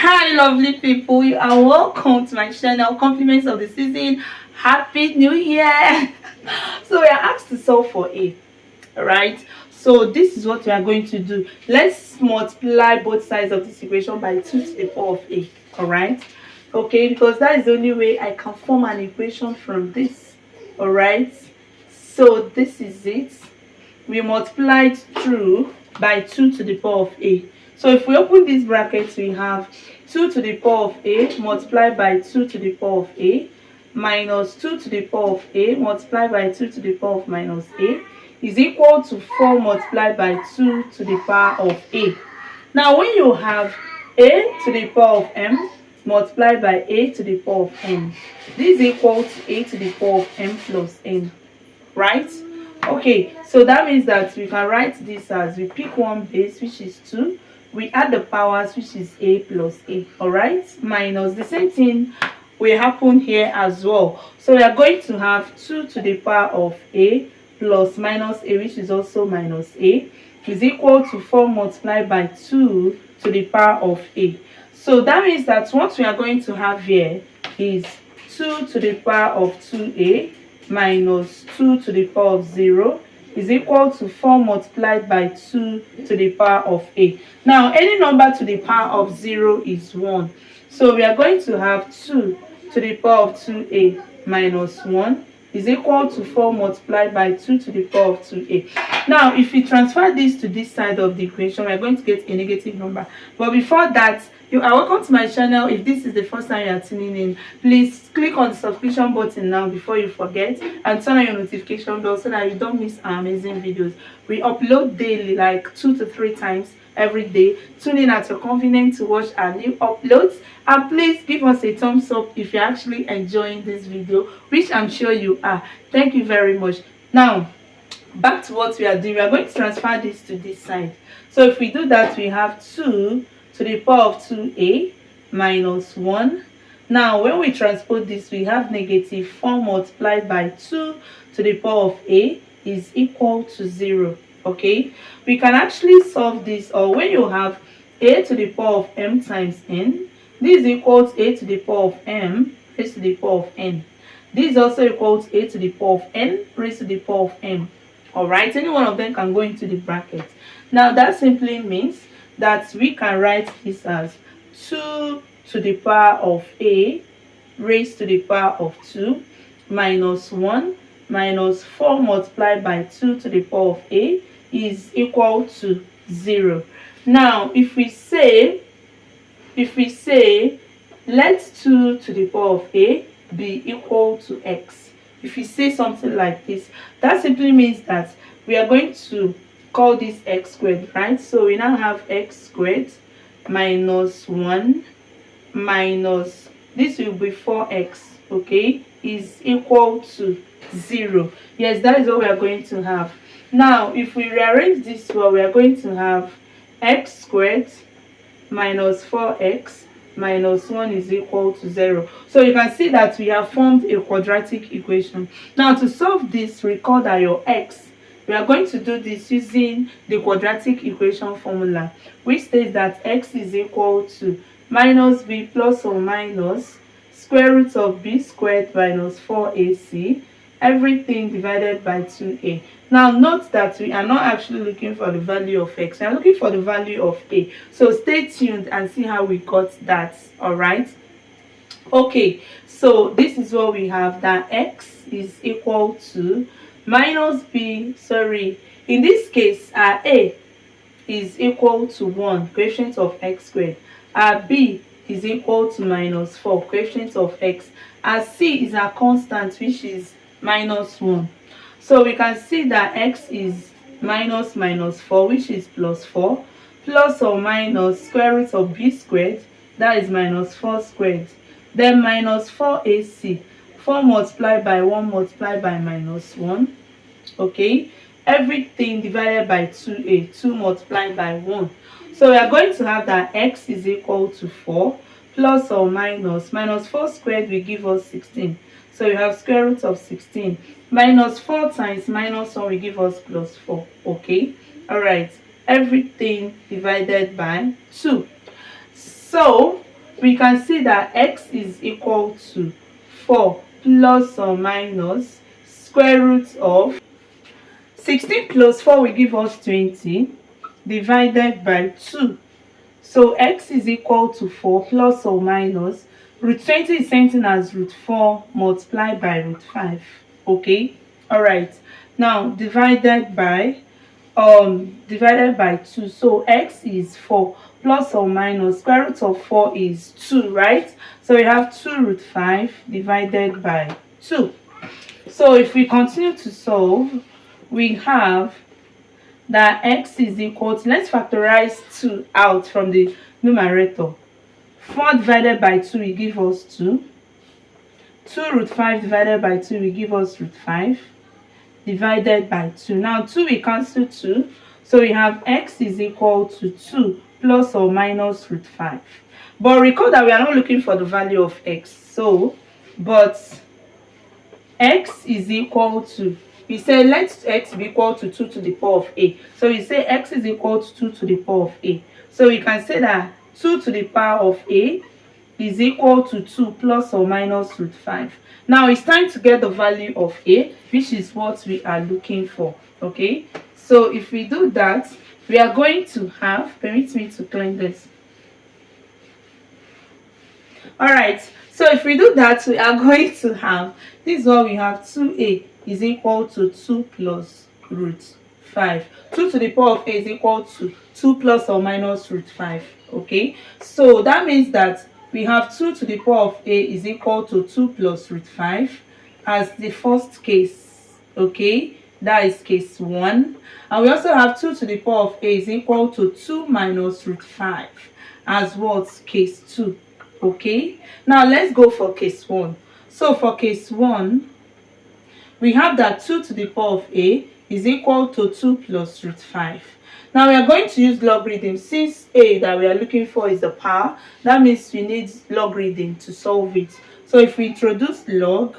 Hi lovely people, you are welcome to my channel. Compliments of the season, happy new year. So we are asked to solve for a. All right, so this is what we are going to do. Let's multiply both sides of this equation by 2 to the power of a. All right, okay, because that is the only way I can form an equation from this. All right, so this is it. We multiplied through by 2 to the power of a. So if we open this bracket, we have 2 to the power of a multiplied by 2 to the power of a minus 2 to the power of a multiplied by 2 to the power of minus a is equal to 4 multiplied by 2 to the power of a. Now when you have a to the power of m multiplied by a to the power of n, this is equal to a to the power of m plus n, right? Okay, so that means that we can write this as, we pick one base, which is 2, we add the powers, which is a plus a, all right, minus the same thing will happen here as well. So we are going to have 2 to the power of a plus minus a, which is also minus a, is equal to 4 multiplied by 2 to the power of a. So that means that what we are going to have here is 2 to the power of 2a minus 2 to the power of 0 is equal to 4 multiplied by 2 to the power of a. Now any number to the power of 0 is 1. So we are going to have 2 to the power of 2a minus 1 is equal to 4 multiplied by 2 to the power of 2a. Now if we transfer this to this side of the equation, we are going to get a negative number. But before that, you are welcome to my channel. If this is the first time you are tuning in, please click on the subscription button now before you forget, and turn on your notification bell so that you don't miss our amazing videos. We upload daily, like 2 to 3 times every day. Tune in at your convenience to watch our new uploads, and please give us a thumbs up if you're actually enjoying this video, which I'm sure you are. Thank you very much. Now back to what we are doing. We are going to transfer this to this side. So if we do that, we have 2 to the power of 2a minus 1. Now when we transpose this, we have negative 4 multiplied by 2 to the power of a is equal to 0. Okay, we can actually solve this, or when you have a to the power of m times n, this is equal to a to the power of m raised to the power of n. This is also equal to a to the power of n raised to the power of m. All right, any one of them can go into the bracket. Now that simply means that we can write this as 2 to the power of a raised to the power of 2 minus 1 minus 4 multiplied by 2 to the power of a is equal to 0. Now if we say let 2 to the power of a be equal to x, if we say something like this, that simply means that we are going to call this x squared, right? So we now have x squared minus 1 minus, this will be 4x, okay, is equal to 0. Yes, that is what we are going to have. Now if we rearrange this well, we are going to have x squared minus 4x minus 1 is equal to 0. So you can see that we have formed a quadratic equation. Now to solve this, recall that your x, we are going to do this using the quadratic equation formula, which states that x is equal to minus b plus or minus square root of b squared minus 4ac, everything divided by 2a. Now note that we are not actually looking for the value of x, we are looking for the value of a. So stay tuned and see how we got that. All right, okay, so this is what we have, that x is equal to minus b, sorry, in this case our a is equal to 1, coefficient of x squared, our b is equal to minus 4, coefficient of x, our c is our constant, which is minus 1. So we can see that x is minus 4, which is plus 4, plus or minus square root of b squared, that is minus 4 squared, then minus 4ac, 4 multiplied by 1 multiplied by minus 1, okay, everything divided by 2a, 2 multiplied by 1. So we are going to have that x is equal to 4 plus or minus 4 squared will give us 16. So you have square root of 16 minus 4 times minus 1 will give us plus 4. Okay, all right, everything divided by 2. So we can see that x is equal to 4 plus or minus square root of 16 plus 4 will give us 20 divided by 2. So x is equal to 4 plus or minus root 20 is same thing as root 4 multiplied by root 5. Okay, all right. Now divided by 2. So x is 4 plus or minus square root of 4 is 2, right? So we have 2 root 5 divided by 2. So if we continue to solve, we have that x is equal to, let's factorize 2 out from the numerator. 4 divided by 2 will give us 2. 2 root 5 divided by 2 will give us root 5 divided by 2. Now 2 will cancel 2. So we have x is equal to 2 plus or minus root 5. But recall that we are not looking for the value of x. So, but x is equal to, we say let x be equal to 2 to the power of a. So we say x is equal to 2 to the power of a. So we can say that 2 to the power of a is equal to 2 plus or minus root 5. Now it's time to get the value of a, which is what we are looking for. Okay, so if we do that, we are going to have, permit me to clean this. All right, so if we do that, we are going to have, this is what we have, 2a is equal to 2 plus root 5. 2 to the power of a is equal to 2 plus or minus root 5. Okay, so that means that we have 2 to the power of a is equal to 2 plus root 5 as the first case. Okay, that is case 1. And we also have 2 to the power of a is equal to 2 minus root 5 as what? Case 2. Okay, now let's go for case 1. So for case 1, we have that 2 to the power of a is equal to 2 plus root 5. Now we are going to use logarithm. Since a that we are looking for is the power, that means we need logarithm to solve it. So if we introduce log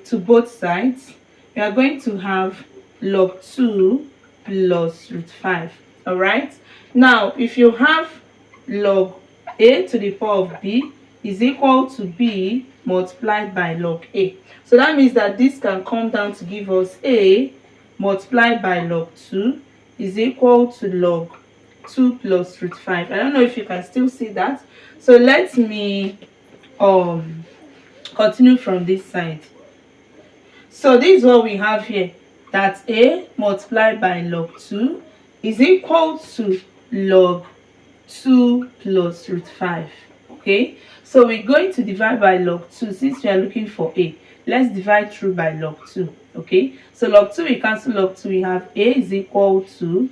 to both sides, we are going to have log 2 plus root 5. All right, now if you have log a to the power of b is equal to b multiplied by log a, so that means that this can come down to give us a multiplied by log 2 is equal to log 2 plus root 5. I don't know if you can still see that. So let me continue from this side. So this is what we have here, that a multiplied by log 2 is equal to log 2 plus root 5. Okay, so we're going to divide by log 2 since we are looking for a. Let's divide through by log 2. Okay, so log 2 we cancel log 2, we have a is equal to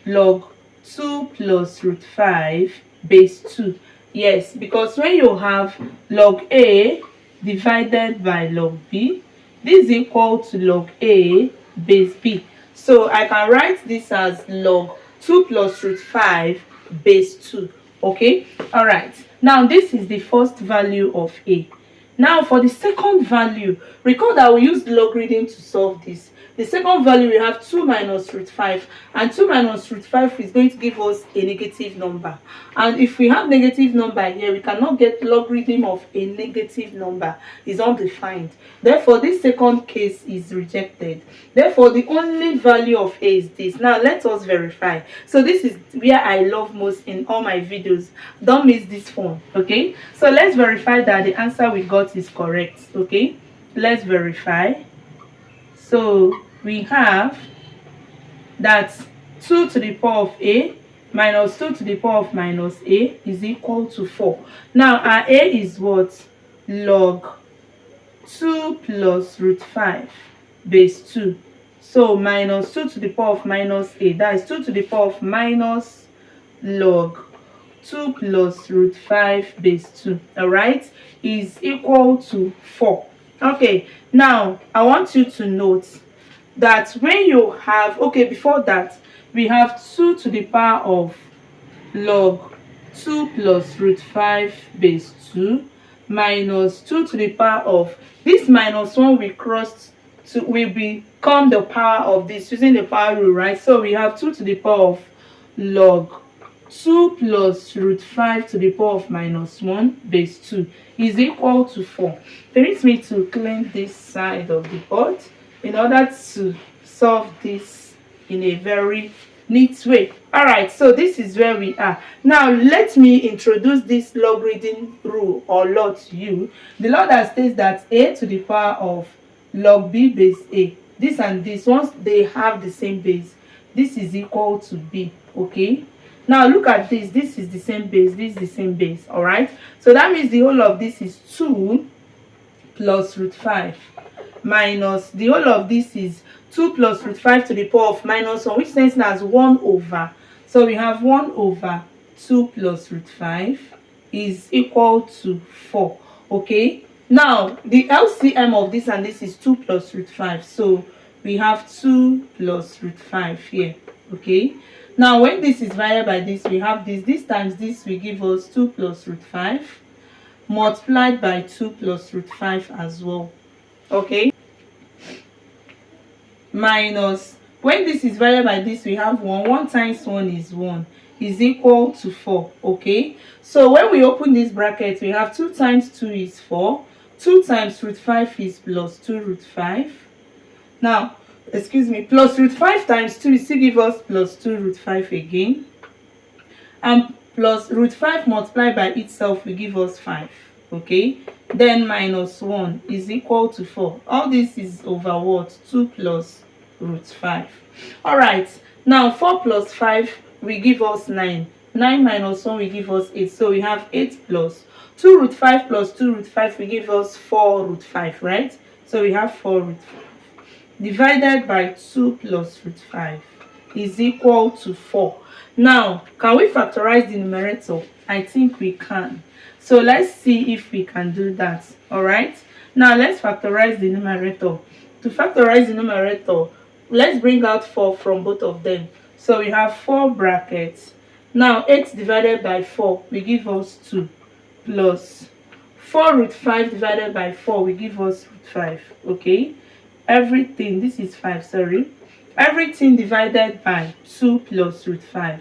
log 2 plus root 5 base 2. Yes, because when you have log a divided by log b, this is equal to log a base b. So I can write this as log 2 plus root 5 base 2. Okay, all right. Now this is the first value of a. Now for the second value, recall that we used logarithm to solve this. The second value, we have 2 minus root 5, and 2 minus root 5 is going to give us a negative number. And if we have negative number here, we cannot get logarithm of a negative number. It's undefined. Therefore, this second case is rejected. Therefore, the only value of a is this. Now, let us verify. So this is where I love most in all my videos. Don't miss this one, okay? So let's verify that the answer we got is correct, okay? Let's verify. So we have that 2 to the power of a minus 2 to the power of minus a is equal to 4. Now our a is what? Log 2 plus root 5 base 2. So minus 2 to the power of minus a, that is 2 to the power of minus log 2 plus root 5 base 2, all right, is equal to 4. Okay, now I want you to note that when you have, okay, before that, we have 2 to the power of log 2 plus root 5 base 2 minus 2 to the power of, this minus 1 we crossed to will become the power of this using the power rule, right? So we have 2 to the power of log 2 plus root 5 to the power of minus 1 base 2 is equal to 4. Permit me to clean this side of the board in order to solve this in a very neat way. All right, so this is where we are. Now let me introduce this log reading rule or law to you. The law that states that a to the power of log b base a, this and this, once they have the same base, this is equal to b. Okay, now look at this. This is the same base, this is the same base. All right, so that means the whole of this is 2 plus root 5 minus the whole of this is 2 plus root 5 to the power of minus 1, which stands as 1 over. So we have 1 over 2 plus root 5 is equal to 4. Okay, now the LCM of this and this is 2 plus root 5. So we have 2 plus root 5 here. Okay, now when this is divided by this, we have this times this will give us 2 plus root 5 multiplied by 2 plus root 5 as well. Okay, minus when this is divided by this, we have 1 times 1 is 1 is equal to 4. Okay, so when we open this bracket, we have 2 times 2 is 4, 2 times root 5 is plus 2 root 5. Now excuse me, plus root 5 times 2 is still give us plus 2 root 5 again, and plus root 5 multiplied by itself will give us 5. Okay, then minus 1 is equal to 4. All this is over what? 2 plus root 5. All right, now 4 plus 5 will give us 9. 9 minus 1 will give us 8. So we have 8 plus 2 root 5 plus 2 root 5 will give us 4 root 5, right? So we have 4 root 5 divided by 2 plus root 5 is equal to 4. Now, can we factorize the numerator? I think we can. So let's see if we can do that. All right, now let's factorize the numerator. To factorize the numerator, let's bring out 4 from both of them. So we have 4 brackets. Now 8 divided by 4 will give us 2 plus 4 root 5 divided by 4 will give us root 5. Okay, everything, this is 5, sorry, everything divided by 2 plus root 5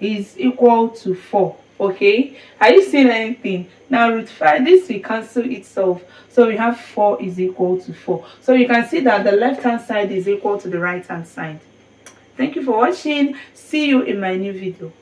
is equal to 4. Okay, are you seeing anything? Now root 5, this will cancel itself, so we have 4 is equal to 4. So you can see that the left hand side is equal to the right hand side. Thank you for watching. See you in my new video.